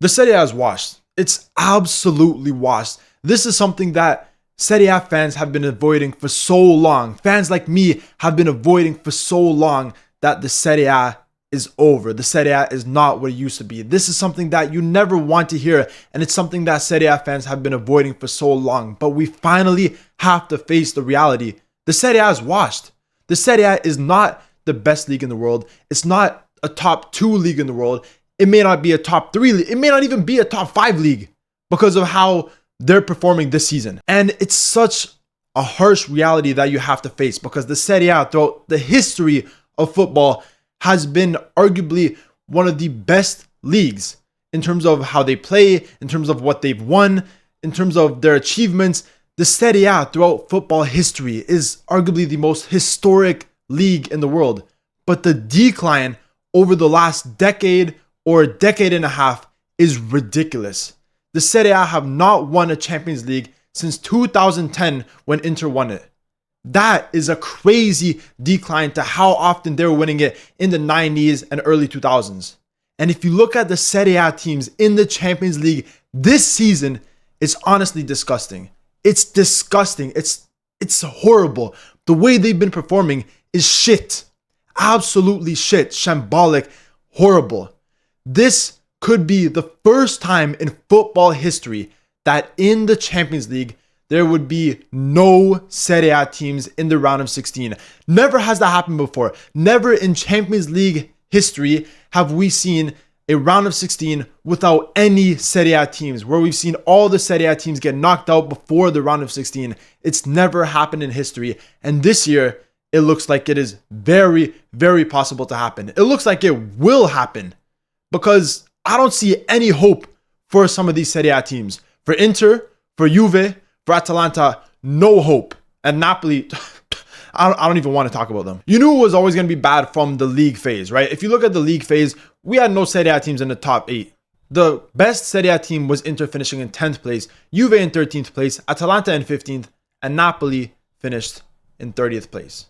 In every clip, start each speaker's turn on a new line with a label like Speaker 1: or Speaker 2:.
Speaker 1: The Serie A is washed. It's absolutely washed. This is something that Serie A fans have been avoiding for so long. Fans like me have been avoiding for so long that the Serie A is over. The Serie A is not what it used to be. This is something that you never want to hear, and it's something that Serie A fans have been avoiding for so long. But we finally have to face the reality. The Serie A is washed. The Serie A is not the best league in the world. It's not a top 2 league in the world. It may not be a top 3 league. It may not even be a top 5 league because of how they're performing this season. And it's such a harsh reality that you have to face, because the Serie A throughout the history of football has been arguably one of the best leagues in terms of how they play, in terms of what they've won, in terms of their achievements. The Serie A throughout football history is arguably the most historic league in the world. But the decline over the last decade or decade and a half is ridiculous. The Serie A have not won a Champions League since 2010 when Inter won it. That is a crazy decline to how often they were winning it in the 90s and early 2000s. And if you look at the Serie A teams in the Champions League this season, it's honestly disgusting. It's disgusting. It's horrible. The way they've been performing is shit. Absolutely shit. Shambolic. Horrible. This could be the first time in football history that in the Champions League, there would be no Serie A teams in the round of 16. Never has that happened before. Never in Champions League history have we seen a round of 16 without any Serie A teams, where we've seen all the Serie A teams get knocked out before the round of 16. It's never happened in history. And this year, it looks like it is very, very possible to happen. It looks like it will happen, because I don't see any hope for some of these Serie A teams. For Inter, for Juve, for Atalanta, no hope. And Napoli, I don't even want to talk about them. You knew it was always going to be bad from the league phase, right? If you look at the league phase, we had no Serie A teams in the top 8. The best Serie A team was Inter, finishing in 10th place, Juve in 13th place, Atalanta in 15th, and Napoli finished in 30th place.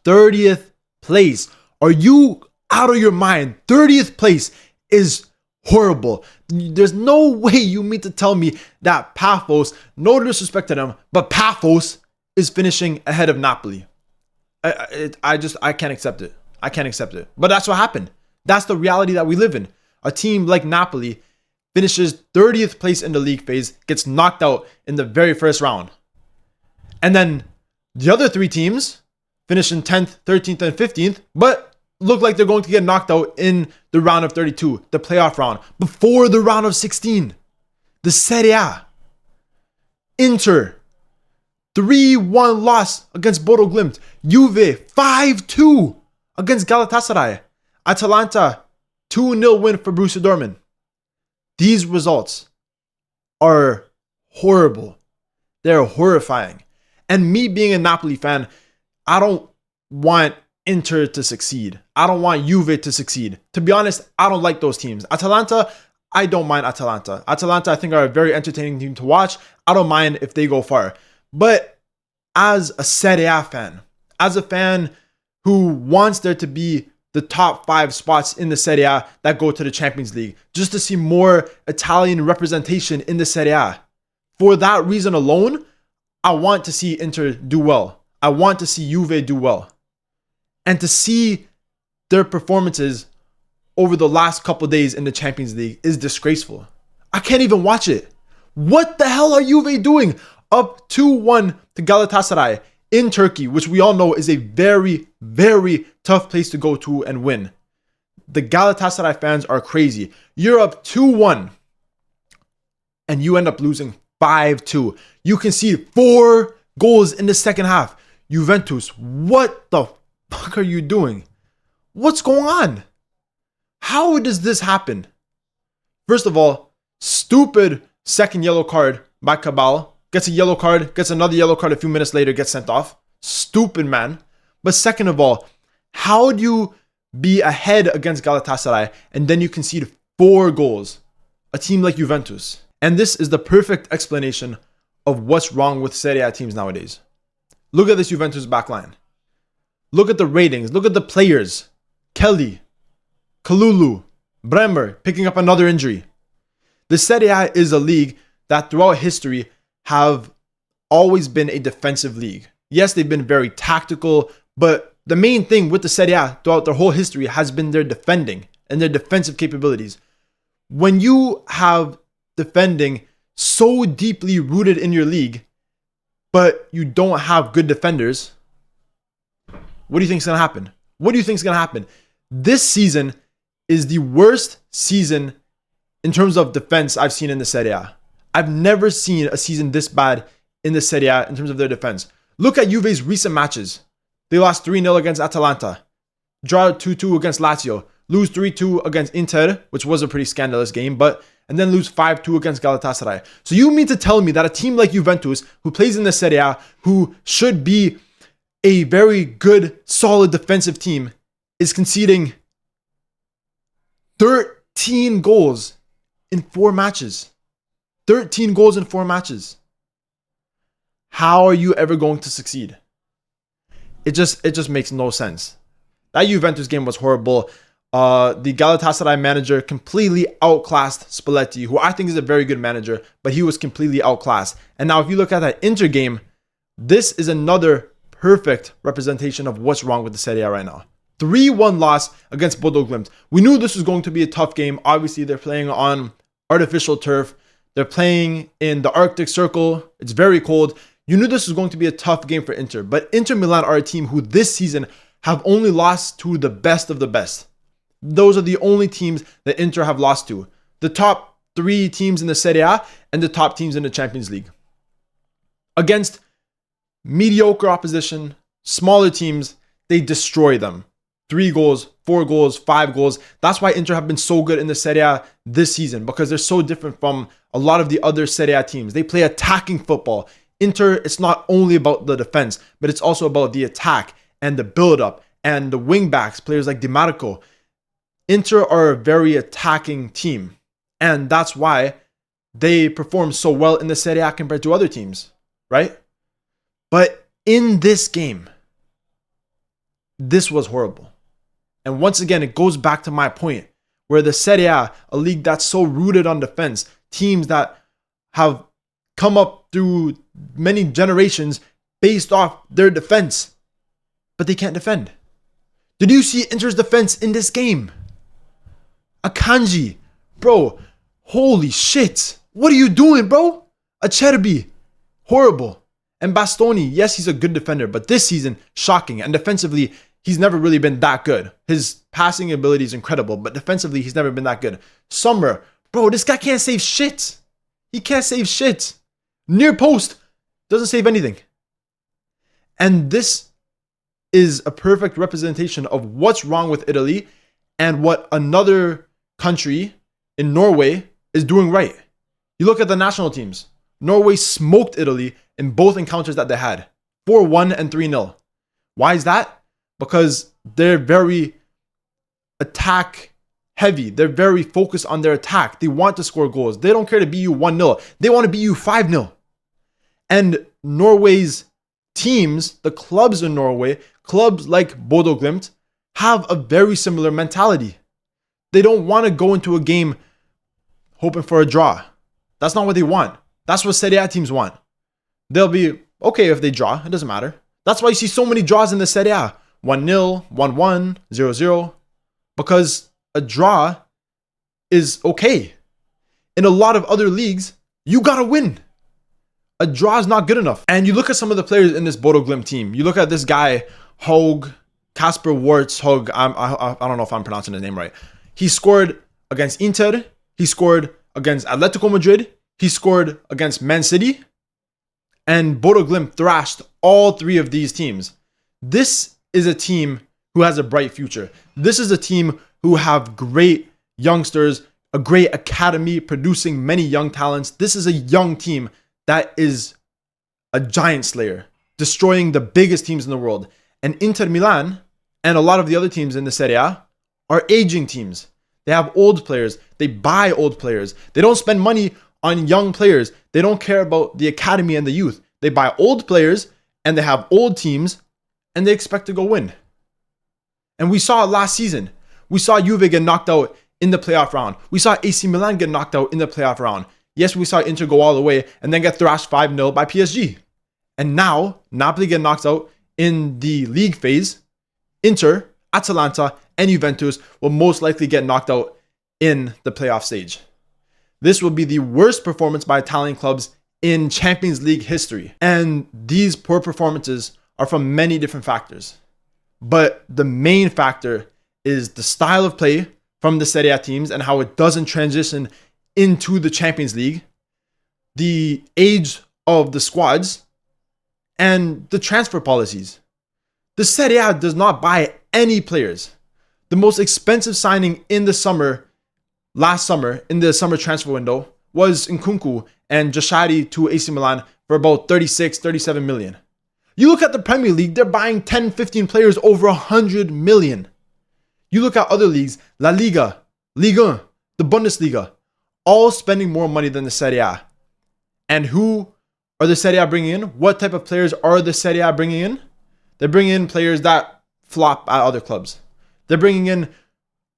Speaker 1: 30th place. Are you out of your mind? 30th place is horrible. There's no way you mean to tell me that Paphos, no disrespect to them, but Paphos is finishing ahead of Napoli. I can't accept it. I can't accept it. But that's what happened. That's the reality that we live in. A team like Napoli finishes 30th place in the league phase, gets knocked out in the very first round. And then the other 3 teams finish in 10th, 13th, and 15th, but look like they're going to get knocked out in the round of 32, the playoff round, before the round of 16. The Serie A. Inter, 3-1 loss against Bodo Glimt. Juve, 5-2 against Galatasaray. Atalanta, 2-0 win for Borussia Dortmund. These results are horrible. They're horrifying. And me being a Napoli fan, I don't want Inter to succeed. I don't want Juve to succeed. To be honest, I don't like those teams. Atalanta, I don't mind Atalanta. Atalanta, I think, are a very entertaining team to watch. I don't mind if they go far. But as a Serie A fan, as a fan who wants there to be the top 5 spots in the Serie A that go to the Champions League, just to see more Italian representation in the Serie A, for that reason alone, I want to see Inter do well. I want to see Juve do well. And to see their performances over the last couple days in the Champions League is disgraceful. I can't even watch it. What the hell are Juve doing? Up 2-1 to Galatasaray in Turkey, which we all know is a very, very tough place to go to and win. The Galatasaray fans are crazy. You're up 2-1 and you end up losing 5-2. You concede 4 goals in the second half. Juventus, what the fuck are you doing? What's going on? How does this happen? First of all, stupid second yellow card by Cabal. Gets a yellow card, gets another yellow card a few minutes later, gets sent off. Stupid, man. But second of all, how do you be ahead against Galatasaray and then you concede 4 goals? A team like Juventus. And this is the perfect explanation of what's wrong with Serie A teams nowadays. Look at this Juventus backline. Look at the ratings. Look at the players. Kelly, Kalulu, Bremer picking up another injury. The Serie A is a league that throughout history have always been a defensive league. Yes, they've been very tactical, but the main thing with the Serie A throughout their whole history has been their defending and their defensive capabilities. When you have defending so deeply rooted in your league, but you don't have good defenders, what do you think is going to happen? What do you think is going to happen? This season is the worst season in terms of defense I've seen in the Serie A. I've never seen a season this bad in the Serie A in terms of their defense. Look at Juve's recent matches. They lost 3-0 against Atalanta, draw 2-2 against Lazio, lose 3-2 against Inter, which was a pretty scandalous game, and then lose 5-2 against Galatasaray. So you mean to tell me that a team like Juventus, who plays in the Serie A, who should be a very good, solid defensive team, is conceding 13 goals in 4 matches. 13 goals in 4 matches. How are you ever going to succeed? It just makes no sense. That Juventus game was horrible. The Galatasaray manager completely outclassed Spalletti, who I think is a very good manager, but he was completely outclassed. And now if you look at that Inter game, this is another perfect representation of what's wrong with the Serie A right now. 3-1 loss against Bodo Glimt. We knew this was going to be a tough game. Obviously, they're playing on artificial turf. They're playing in the Arctic Circle. It's very cold. You knew this was going to be a tough game for Inter, but Inter Milan are a team who this season have only lost to the best of the best. Those are the only teams that Inter have lost to. The top 3 teams in the Serie A and the top teams in the Champions League. Against mediocre opposition, smaller teams, they destroy them. 3 goals, 4 goals, 5 goals. That's why Inter have been so good in the Serie A this season, because they're so different from a lot of the other Serie A teams. They play attacking football. Inter, it's not only about the defense, but it's also about the attack and the build-up and the wing-backs, players like Di Marco. Inter are a very attacking team, and that's why they perform so well in the Serie A compared to other teams, right? But in this game, this was horrible. And once again, it goes back to my point, where the Serie A league that's so rooted on defense, teams that have come up through many generations based off their defense, but they can't defend. Did you see Inter's defense in this game? Akanji, bro, holy shit. What are you doing, bro? Acerbi, horrible. And Bastoni, yes, he's a good defender, but this season, shocking. And defensively, he's never really been that good. His passing ability is incredible, but defensively, he's never been that good. Sommer, bro, this guy can't save shit. He can't save shit. Near post, doesn't save anything. And this is a perfect representation of what's wrong with Italy and what another country in Norway is doing right. You look at the national teams. Norway smoked Italy in both encounters that they had. 4-1 and 3-0. Why is that? Because they're very attack heavy. They're very focused on their attack. They want to score goals. They don't care to beat you 1-0. They want to beat you 5-0. And Norway's teams, the clubs in Norway, clubs like Bodo Glimt, have a very similar mentality. They don't want to go into a game hoping for a draw. That's not what they want. That's what Serie A teams want. They'll be okay if they draw. It doesn't matter. That's why you see so many draws in the Serie A. 1-0, 1-1, 0-0. Because a draw is okay. In a lot of other leagues, you gotta win. A draw is not good enough. And you look at some of the players in this Bodo Glimt team. You look at this guy, Haug, Kasper Wartz-Haug. I don't know if I'm pronouncing his name right. He scored against Inter. He scored against Atletico Madrid. He scored against Man City. And Bodo Glimt thrashed all 3 of these teams. This is a team who has a bright future. This is a team who have great youngsters, a great academy producing many young talents. This is a young team that is a giant slayer, destroying the biggest teams in the world. And Inter Milan and a lot of the other teams in the Serie A are aging teams. They have old players. They buy old players. They don't spend money on young players. They don't care about the academy and the youth. They buy old players and they have old teams and they expect to go win. And we saw it last season. We saw Juve get knocked out in the playoff round. We saw AC Milan get knocked out in the playoff round. Yes, we saw Inter go all the way and then get thrashed 5-0 by PSG. And now, Napoli get knocked out in the league phase. Inter, Atalanta, and Juventus will most likely get knocked out in the playoff stage. This will be the worst performance by Italian clubs in Champions League history. And these poor performances are from many different factors. But the main factor is the style of play from the Serie A teams and how it doesn't transition into the Champions League, the age of the squads, and the transfer policies. The Serie A does not buy any players. The most expensive signing in the summer, last summer, in the summer transfer window, was Nkunku and Jashari to AC Milan for about 36, 37 million. You look at the Premier League, they're buying 10, 15 players over 100 million. You look at other leagues, La Liga, Ligue 1, the Bundesliga, all spending more money than the Serie A. And who are the Serie A bringing in? What type of players are the Serie A bringing in? They're bringing in players that flop at other clubs. They're bringing in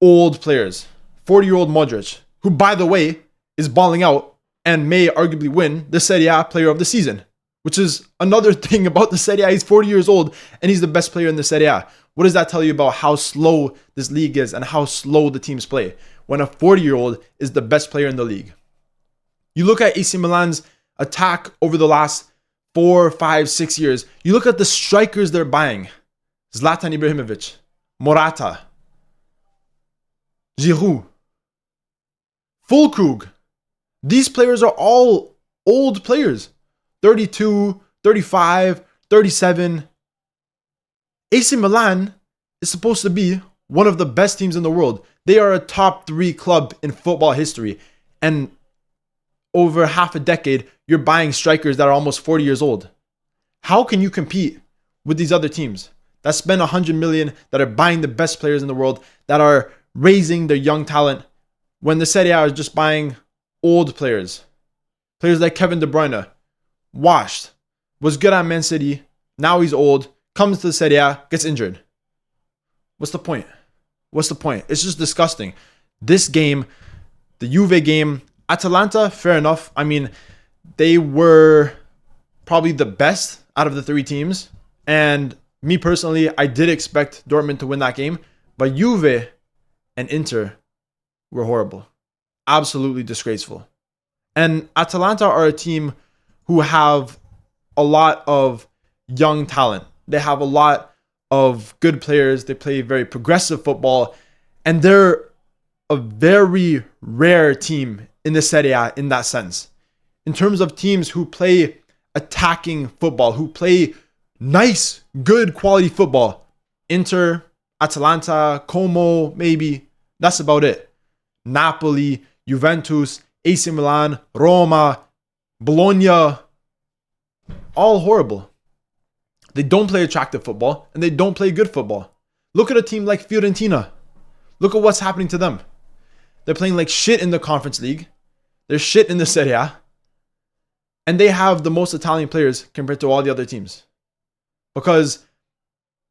Speaker 1: old players. 40-year-old Modric, who, by the way, is balling out and may arguably win the Serie A player of the season, which is another thing about the Serie A. He's 40 years old and he's the best player in the Serie A. What does that tell you about how slow this league is and how slow the teams play when a 40-year-old is the best player in the league? You look at AC Milan's attack over the last 4, 5, 6 years. You look at the strikers they're buying. Zlatan Ibrahimovic, Morata, Giroud, Füllkrug. These players are all old players. 32, 35, 37. AC Milan is supposed to be one of the best teams in the world. They are a top 3 club in football history. And over half a decade, you're buying strikers that are almost 40 years old. How can you compete with these other teams that spend 100 million, that are buying the best players in the world, that are raising their young talent, when the Serie A is just buying old players? Players like Kevin De Bruyne, washed, was good at Man City, now he's old, comes to the Serie A, gets injured. What's the point? What's the point? It's just disgusting. This game, the Juve game, Atalanta, fair enough. I mean, they were probably the best out of the 3 teams. And me personally, I did expect Dortmund to win that game. But Juve and Inter were horrible. Absolutely disgraceful. And Atalanta are a team who have a lot of young talent. They have a lot of good players. They play very progressive football. And they're a very rare team in the Serie A in that sense. In terms of teams who play attacking football, who play nice, good quality football. Inter, Atalanta, Como, maybe. That's about it. Napoli, Juventus, AC Milan, Roma, Bologna, all horrible. They don't play attractive football and they don't play good football. Look at a team like Fiorentina. Look at what's happening to them. They're playing like shit in the Conference League. They're shit in the Serie A. And they have the most Italian players compared to all the other teams. Because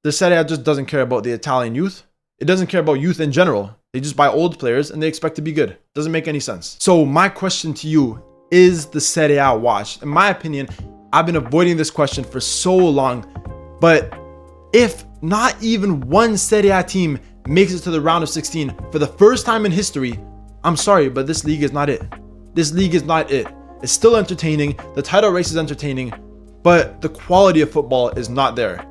Speaker 1: the Serie A just doesn't care about the Italian youth. It doesn't care about youth in general. They just buy old players and they expect to be good. Doesn't make any sense. So my question to you, is the Serie A washed? In my opinion, I've been avoiding this question for so long. But if not even one Serie A team makes it to the round of 16 for the first time in history, I'm sorry, but this league is not it. This league is not it. It's still entertaining. The title race is entertaining, but the quality of football is not there.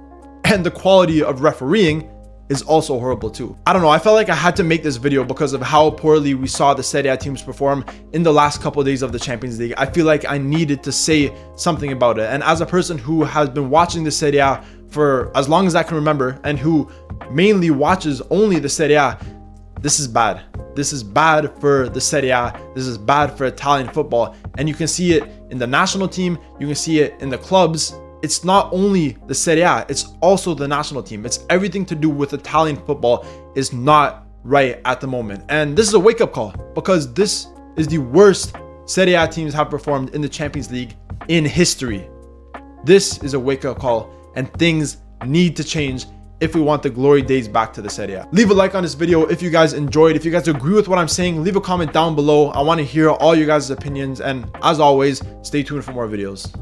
Speaker 1: And the quality of refereeing is also horrible too. I don't know. I felt like I had to make this video because of how poorly we saw the Serie A teams perform in the last couple of days of the Champions League. I feel like I needed to say something about it. And as a person who has been watching the Serie A for as long as I can remember and who mainly watches only the Serie A, this is bad. This is bad for the Serie A. This is bad for Italian football. And you can see it in the national team. You can see it in the clubs. It's not only the Serie A, it's also the national team. It's everything to do with Italian football is not right at the moment. And this is a wake-up call because this is the worst Serie A teams have performed in the Champions League in history. This is a wake-up call and things need to change if we want the glory days back to the Serie A. Leave a like on this video if you guys enjoyed. If you guys agree with what I'm saying, leave a comment down below. I want to hear all you guys' opinions, and as always, stay tuned for more videos.